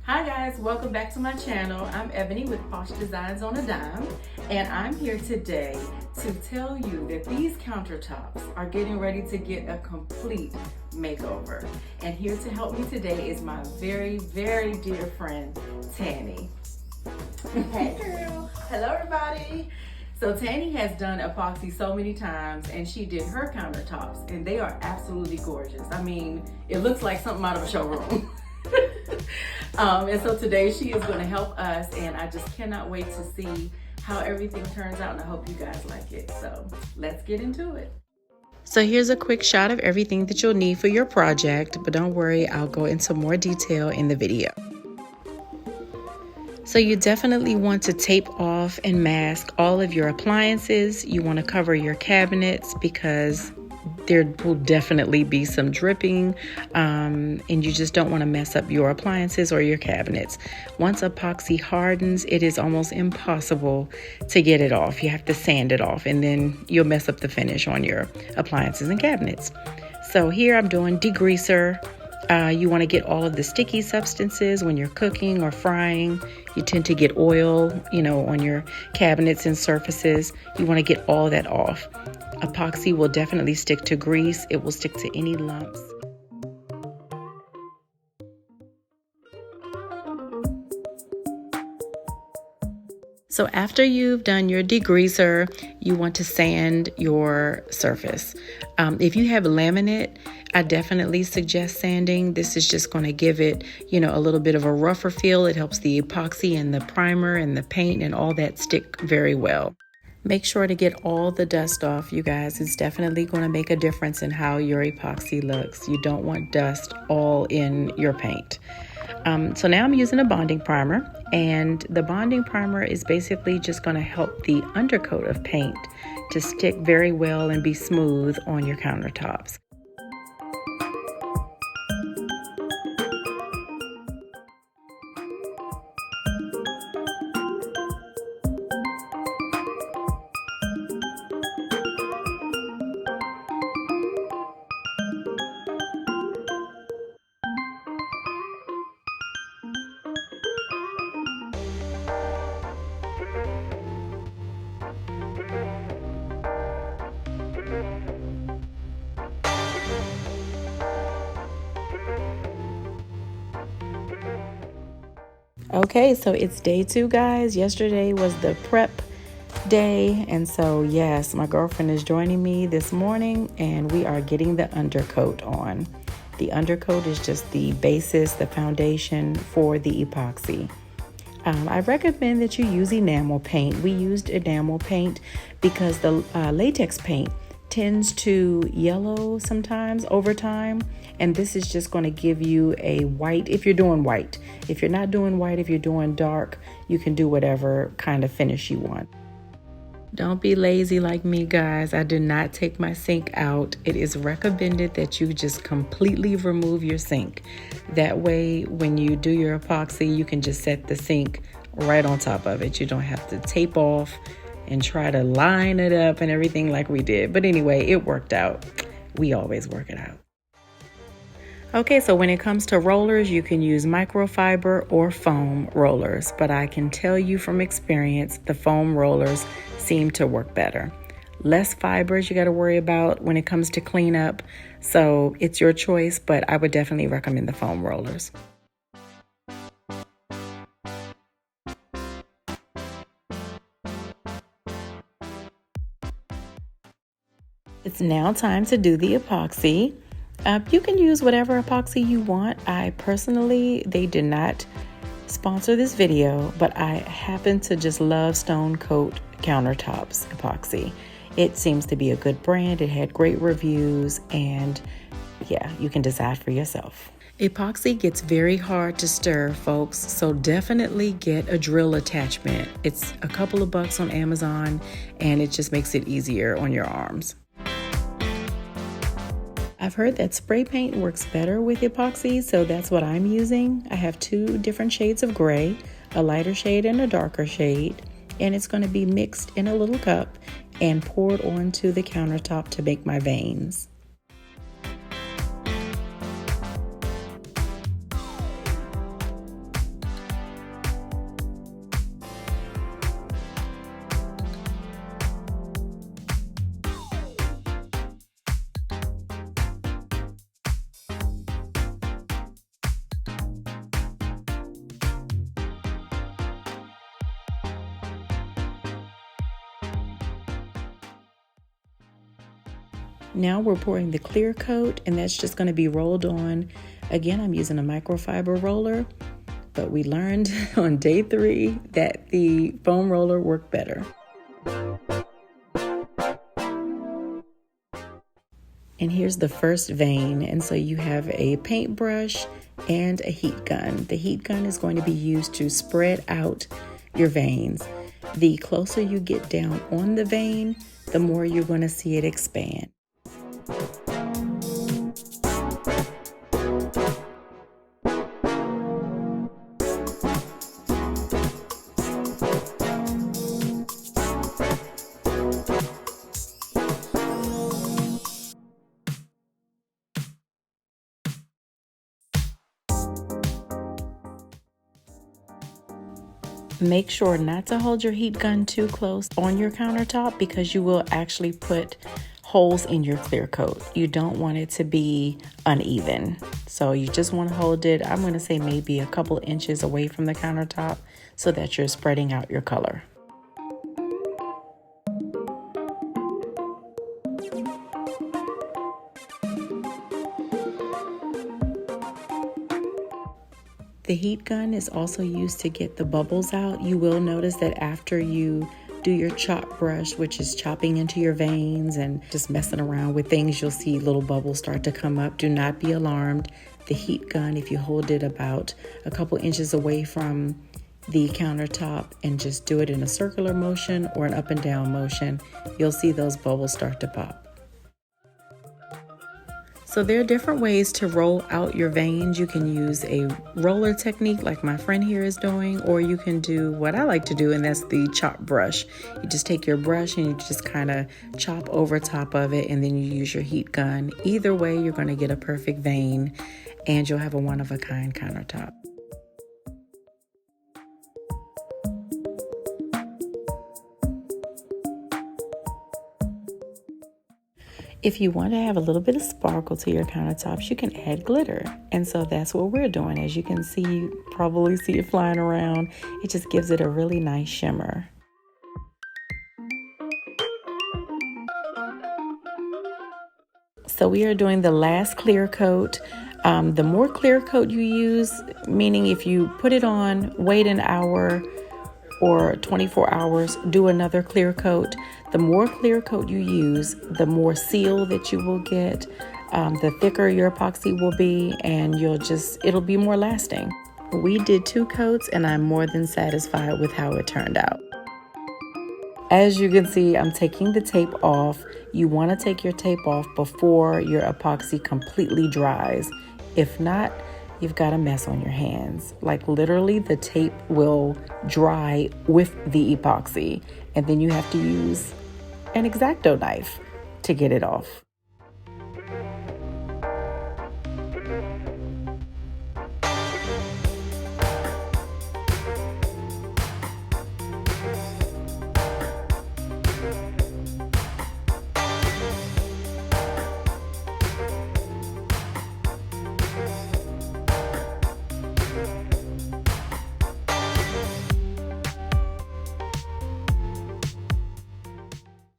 Hi guys, welcome back to my channel. I'm Ebony with Posh Designs on a Dime, and I'm here today to tell you that these countertops are getting ready to get a complete makeover. And here to help me today is my very, very dear friend, Tanny. Hey girl. Hello everybody. So Tanny has done epoxy so many times, and she did her countertops and they are absolutely gorgeous. I mean, it looks like something out of a showroom. And so today she is going to help us, and I just cannot wait to see how everything turns out, and I hope you guys like it. So let's get into it. So here's a quick shot of everything that you'll need for your project, but don't worry, I'll go into more detail in the video. So you definitely want to tape off and mask all of your appliances. You want to cover your cabinets because there will definitely be some dripping, and you just don't want to mess up your appliances or your cabinets. Once epoxy hardens, it is almost impossible to get it off. You have to sand it off, and then you'll mess up the finish on your appliances and cabinets. So here I'm doing degreaser. You want to get all of the sticky substances when you're cooking or frying. You tend to get oil, on your cabinets and surfaces. You want to get all that off. Epoxy will definitely stick to grease. It will stick to any lumps. So after you've done your degreaser, you want to sand your surface. If you have laminate, I definitely suggest sanding. This is just going to give it, a little bit of a rougher feel. It helps the epoxy and the primer and the paint and all that stick very well. Make sure to get all the dust off, you guys. It's definitely going to make a difference in how your epoxy looks. You don't want dust all in your paint. So now I'm using a bonding primer, and the bonding primer is basically just going to help the undercoat of paint to stick very well and be smooth on your countertops. Okay, so it's day 2, guys. Yesterday was the prep day, and so yes, my girlfriend is joining me this morning, and we are getting the undercoat on. The undercoat is just the basis, the foundation for the epoxy. I recommend that you use enamel paint. We used enamel paint because the latex paint tends to yellow sometimes over time, and this is just going to give you a white if you're doing white. If you're not doing white, if you're doing dark, you can do whatever kind of finish you want. Don't be lazy like me, guys. I did not take my sink out. It is recommended that you just completely remove your sink. That way, when you do your epoxy, you can just set the sink right on top of it. You don't have to tape off and try to line it up and everything like we did. But anyway, it worked out. We always work it out. Okay, so when it comes to rollers, you can use microfiber or foam rollers, but I can tell you from experience, the foam rollers seem to work better. Less fibers you got to worry about when it comes to cleanup, so it's your choice, but I would definitely recommend the foam rollers. It's now time to do the epoxy. You can use whatever epoxy you want. They did not sponsor this video, but I happen to just love Stone Coat Countertops epoxy. It seems to be a good brand. It had great reviews, and yeah, you can decide for yourself. Epoxy gets very hard to stir, folks, so definitely get a drill attachment. It's a couple of bucks on Amazon, and it just makes it easier on your arms. I've heard that spray paint works better with epoxy, so that's what I'm using. I have 2 different shades of gray, a lighter shade and a darker shade, and it's going to be mixed in a little cup and poured onto the countertop to make my veins. Now we're pouring the clear coat, and that's just going to be rolled on. Again, I'm using a microfiber roller, but we learned on day 3 that the foam roller worked better. And here's the first vein. And so you have a paintbrush and a heat gun. The heat gun is going to be used to spread out your veins. The closer you get down on the vein, the more you're going to see it expand. Make sure not to hold your heat gun too close on your countertop because you will actually put holes in your clear coat. You don't want it to be uneven. So you just want to hold it, I'm going to say maybe a couple inches away from the countertop so that you're spreading out your color. The heat gun is also used to get the bubbles out. You will notice that after you do your chop brush, which is chopping into your veins and just messing around with things, you'll see little bubbles start to come up. Do not be alarmed. The heat gun, if you hold it about a couple inches away from the countertop and just do it in a circular motion or an up and down motion, you'll see those bubbles start to pop. So there are different ways to roll out your veins. You can use a roller technique like my friend here is doing, or you can do what I like to do, and that's the chop brush. You just take your brush and you just kind of chop over top of it, and then you use your heat gun. Either way, you're going to get a perfect vein and you'll have a one-of-a-kind countertop. If you want to have a little bit of sparkle to your countertops, you can add glitter. And so that's what we're doing. As you can see, you probably see it flying around. It just gives it a really nice shimmer. So we are doing the last clear coat. The more clear coat you use, meaning if you put it on, wait an hour or 24 hours, do another clear coat. The more clear coat you use, the more seal that you will get, the thicker your epoxy will be, and it'll be more lasting. We did 2 coats and I'm more than satisfied with how it turned out. As you can see, I'm taking the tape off. You want to take your tape off before your epoxy completely dries. If not, you've got a mess on your hands. Like literally the tape will dry with the epoxy, and then you have to use an X-Acto knife to get it off.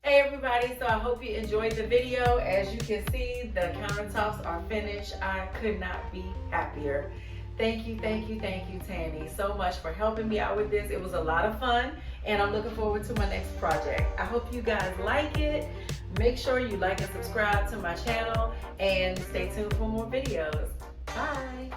Hey everybody, so I hope you enjoyed the video. As you can see, the countertops are finished. I could not be happier. Thank you, Tanny, so much for helping me out with this. It was a lot of fun, and I'm looking forward to my next project. I hope you guys like it. Make sure you like and subscribe to my channel, and stay tuned for more videos. Bye.